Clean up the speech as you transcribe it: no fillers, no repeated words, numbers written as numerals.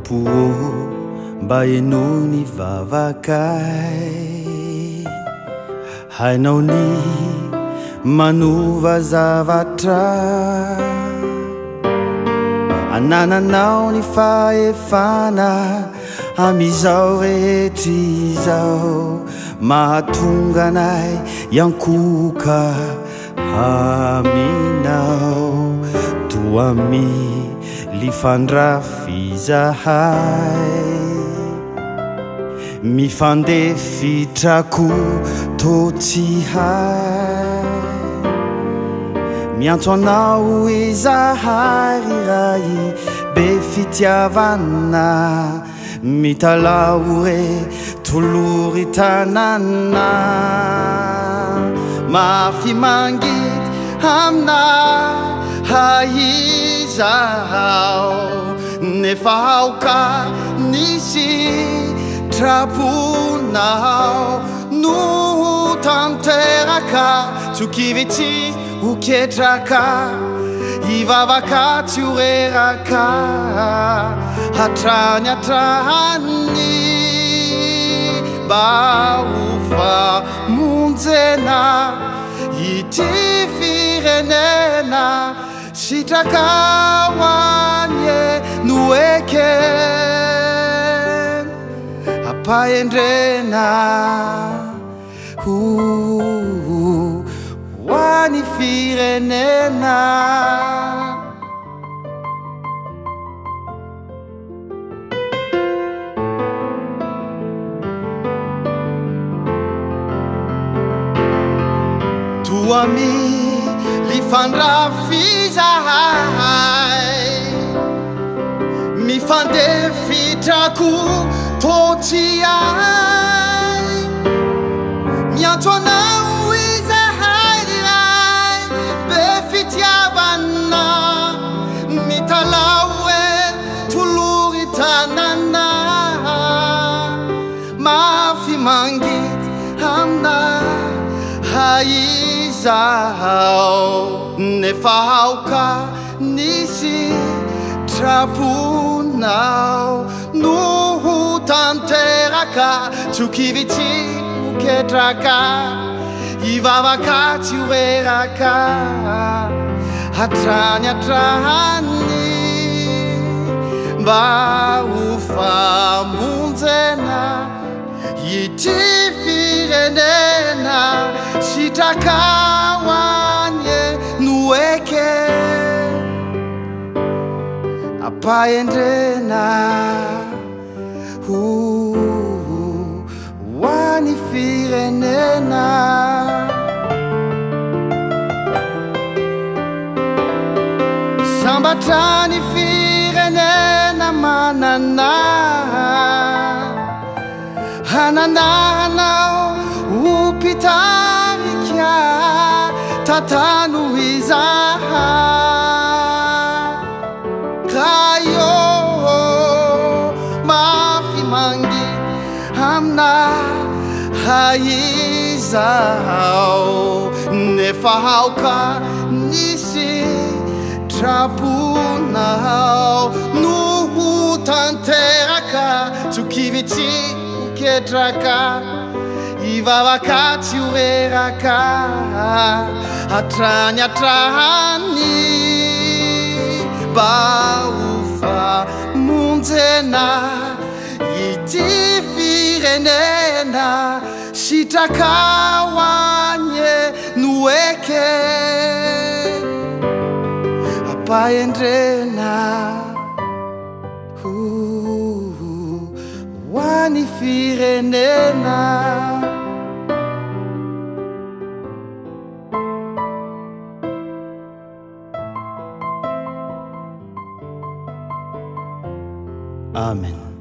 Tompo mba hainao ny vavakay, hainao ny manova zavatra, anananao ny fahefana amizao rehetra izao, mahatonga anay iankoka aminao. Toa milifandrafy zahay, mifandefitrako tô tsy hay, miantso anao izahay ray be fitiavana, mitalao re tolory tanana, mafy mangidy amina haizao, nefa aoka nisy traponao, no tanteraka tsokivitsy uketraka, ivavaka tsy oreraka, hatrany hatrany mba hofa monjena ity firenena, sitrakahoanye no eken apahendrena hoany firenena. Toa milifandrafy zahay, mifandefitrako tô tsy hay, miantso anao izahay ray be fitiavana, mitalao e tolory tanana, mafy mangidy amina haizao, nefa aoka nisy traponao, no tanteraka tsokivitsy uketraka, ivavaka tsy oreraka, hatrany hatrany mba hofamonjena ity firenena, sitrakahoanye no eken apahendrena hoany firenena. Sambatrany firenena manana, hanananao upitarika tatano izahay, kayo mafy mangidy amina haizao, nefa aoka nisy traponao, no tanteraka tsokivitsy uketraka, ivavaka tsy oreraka, hatrany hatrany mba hofamonjena ity firenena, sitrakahoanye no eken apahendrena hoany firenena. Amen.